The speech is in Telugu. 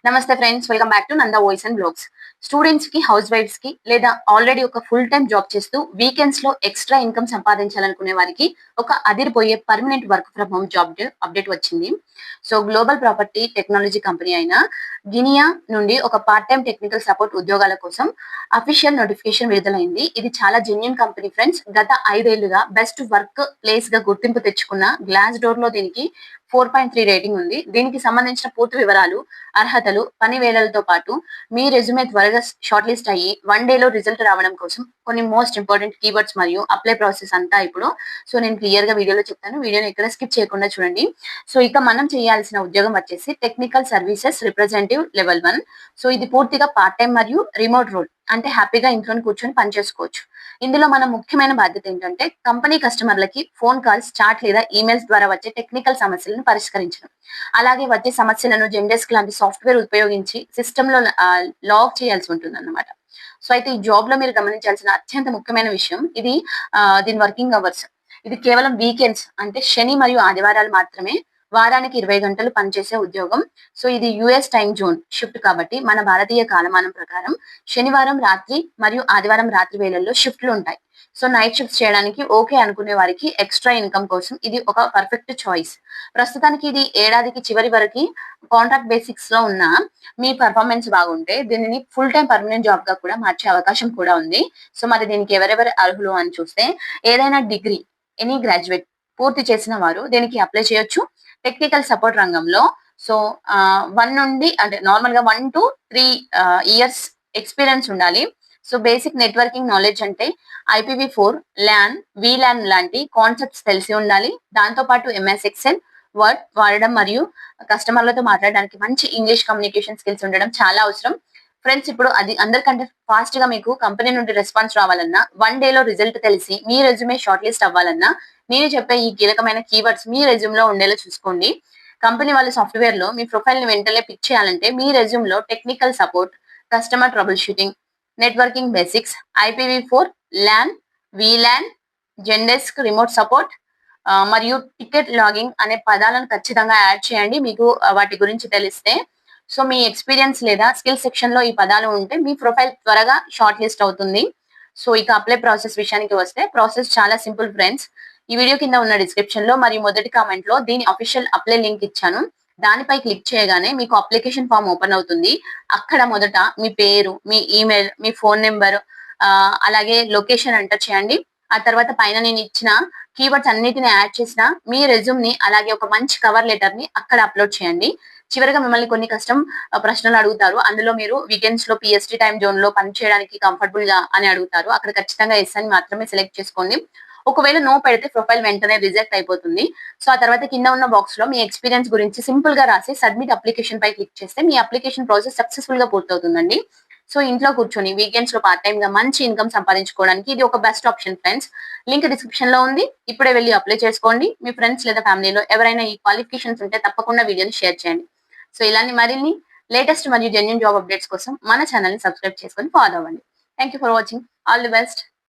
నమస్తే friends, welcome back to Nanda voice and blogs. Students కి, హౌస్ వైఫ్స్ కి లేదా ఆల్రెడీ ఒక ఫుల్ టైం జాబ్ చేస్తూ వీకెండ్స్ లో ఎక్స్ట్రా ఇన్కమ్ సంపాదించాలనుకునే వారికి ఒక అదిరిపోయే permanent work from home job update వచ్చింది. So global property technology company అయిన గినియా నుండి ఒక పార్ట్ టైం టెక్నికల్ సపోర్ట్ ఉద్యోగాల కోసం అఫీషియల్ నోటిఫికేషన్ విడుదలైంది. ఇది చాలా జెన్యూన్ కంపెనీ ఫ్రెండ్స్. గత 5 ఏళ్లుగా బెస్ట్ వర్క్ ప్లేస్ గా గుర్తింపు తెచ్చుకున్న గ్లాస్ డోర్ లో దీనికి 4.3 రేటింగ్ ఉంది. దీనికి సంబంధించిన పూర్తి వివరాలు, అర్హతలు, పని వేళలతో పాటు మీ రెజ్యూమే త్వరగా షార్ట్ లిస్ట్ అయ్యి 1 డేలో రిజల్ట్ రావడం కోసం కొన్ని మోస్ట్ ఇంపార్టెంట్ కీవర్డ్స్ మరియు అప్లై ప్రాసెస్ అంతా ఇప్పుడు నేను క్లియర్ గా వీడియోలో చెప్తాను. వీడియోని ఎక్కడ స్కిప్ చేయకుండా చూడండి. సో ఇక మనం చేయాల్సిన ఉద్యోగం వచ్చేసి technical services representative level 1. So ఇది పూర్తిగా పార్ట్ టైం మరియు రిమోట్ రోల్, అంటే హ్యాపీగా ఇంట్లోనే కూర్చొని పని చేసుకోవచ్చు. ఇందులో మన ముఖ్యమైన బాధ్యత ఏంటంటే కంపెనీ కస్టమర్లకి ఫోన్ కాల్స్, చాట్ లేదా ఈమెయిల్స్ ద్వారా వచ్చే టెక్నికల్ సమస్యలను పరిష్కరించడం. అలాగే వచ్చే సమస్యలను జెండెస్క్ లాంటి సాఫ్ట్వేర్ ఉపయోగించి సిస్టమ్ లో లాగ్ చేయాల్సి ఉంటుంది అన్నమాట. సో అయితే ఈ జాబ్ లో మీరు గమనించాల్సిన అత్యంత ముఖ్యమైన విషయం ఇది, దీని వర్కింగ్ అవర్స్. ఇది కేవలం వీకెండ్స్, అంటే శని మరియు ఆదివారాలు మాత్రమే, వారానికి 20 గంటలు పనిచేసే ఉద్యోగం. సో ఇది యుఎస్ టైం జోన్ షిఫ్ట్ కాబట్టి మన భారతీయ కాలమానం ప్రకారం శనివారం రాత్రి మరియు ఆదివారం రాత్రి వేళల్లో షిఫ్ట్లు ఉంటాయి. సో నైట్ షిఫ్ట్స్ చేయడానికి ఓకే అనుకునే వారికి ఎక్స్ట్రా ఇన్కమ్ కోసం ఇది ఒక పర్ఫెక్ట్ చాయిస్. ప్రస్తుతానికి ఇది ఏడాదికి చివరి వరకు కాంట్రాక్ట్ బేసిక్స్ లో ఉన్న మీ పర్ఫార్మెన్స్ బాగుంటే దీనిని ఫుల్ టైం పర్మనెంట్ జాబ్ గా కూడా మార్చే అవకాశం కూడా ఉంది. సో మరి దీనికి ఎవరెవరు అర్హులు అని చూస్తే, ఏదైనా డిగ్రీ, ఎనీ గ్రాడ్యుయేట్ పూర్తి చేసిన వారు దీనికి అప్లై చేయొచ్చు. టెక్నికల్ సపోర్ట్ రంగంలో సో 1 నుండి, అంటే నార్మల్ గా 1 to 3 ఇయర్స్ ఎక్స్పీరియన్స్ ఉండాలి. సో బేసిక్ నెట్వర్కింగ్ నాలెడ్జ్ అంటే IPv4, LAN, VLAN లాంటి కాన్సెప్ట్స్ తెలిసి ఉండాలి. దాంతో పాటు MS ఎక్సెల్, వర్డ్ వాడడం మరియు కస్టమర్లతో మాట్లాడడానికి మంచి ఇంగ్లీష్ కమ్యూనికేషన్ స్కిల్స్ ఉండడం చాలా అవసరం. ఫ్రెండ్స్, ఇప్పుడు అది అందరికంటే ఫాస్ట్ గా మీకు కంపెనీ నుండి రెస్పాన్స్ రావాలన్నా, 1 డేలో రిజల్ట్ తెలిసి మీ రెజ్యూమే షార్ట్ లిస్ట్ అవ్వాలన్నా, నేను చెప్పే ఈ కీలకమైన కీవర్డ్స్ మీ రెజ్యూమ్ లో ఉండేలా చూసుకోండి. కంపెనీ వాళ్ళ సాఫ్ట్వేర్ లో మీ ప్రొఫైల్ ని వెంటనే పిక్ చేయాలంటే మీ రెజ్యూమ్ లో technical support, customer troubleshooting, networking basics, IPv4, LAN, VLAN, Zendesk remote support మరియు టికెట్ లాగింగ్ అనే పదాలను ఖచ్చితంగా యాడ్ చేయండి మీకు వాటి గురించి తెలిస్తే. సో మీ ఎక్స్పీరియన్స్ లేదా స్కిల్ సెక్షన్ లో ఈ పదాలు ఉంటే మీ ప్రొఫైల్ త్వరగా షార్ట్ లిస్ట్ అవుతుంది. సో ఇక అప్లై ప్రాసెస్ విషయానికి వస్తే, ప్రాసెస్ చాలా సింపుల్ ఫ్రెండ్స్. ఈ వీడియో కింద ఉన్న డిస్క్రిప్షన్ లో మరియు మొదటి కామెంట్ లో దీని అఫీషియల్ అప్లై లింక్ ఇచ్చాను. దానిపై క్లిక్ చేయగానే మీకు అప్లికేషన్ ఫామ్ ఓపెన్ అవుతుంది. అక్కడ మొదట మీ పేరు, మీ ఈమెయిల్, మీ ఫోన్ నెంబర్, అలాగే లొకేషన్ ఎంటర్ చేయండి. ఆ తర్వాత పైన నేను ఇచ్చిన కీవర్డ్స్ అన్నిటిని యాడ్ చేసిన మీ రెజ్యూమ్ ని, అలాగే ఒక మంచి కవర్ లెటర్ ని అక్కడ అప్లోడ్ చేయండి. చివరిగా మిమ్మల్ని కొన్ని ప్రశ్నలు అడుగుతారు. అందులో మీరు వీకెండ్స్ లో PST టైం జోన్ లో పని చేయడానికి కంఫర్టబుల్ గా అని అడుగుతారు. అక్కడ ఖచ్చితంగా ఎస్ అని మాత్రమే సెలెక్ట్ చేసుకోండి. ఒకవేళ నో పెడితే ప్రొఫైల్ వెంటనే రిజెక్ట్ అయిపోతుంది. సో ఆ తర్వాత కింద ఉన్న బాక్స్ లో మీ ఎక్స్పీరియన్స్ గురించి సింపుల్ గా రాసి సబ్మిట్ అప్లికేషన్ పై క్లిక్ చేస్తే మీ అప్లికేషన్ ప్రాసెస్ సక్సెస్ఫుల్ గా పూర్తవుతుందండి. సో ఇంట్లో కూర్చొని వీకెండ్స్ లో పార్ట్ టైమ్ గా మంచి ఇన్కమ్ సంపాదించుకోవడానికి ఇది ఒక best option friends. Link description లో ఉంది. ఇప్పుడే వెళ్ళి అప్లై చేసుకోండి. మీ ఫ్రెండ్స్ లేదా ఫ్యామిలీలో ఎవరైనా ఈ క్వాలిఫికేషన్స్ ఉంటే తప్పకుండా వీడియోని షేర్ చేయండి. సో ఇలాంటి మరిన్ని లేటెస్ట్ మరియు జెన్యూన్ జాబ్ అప్డేట్స్ కోసం మన ఛానల్ ని సబ్స్క్రైబ్ చేసుకొని ఫాలో అవ్వండి. Thank you for watching. All the best.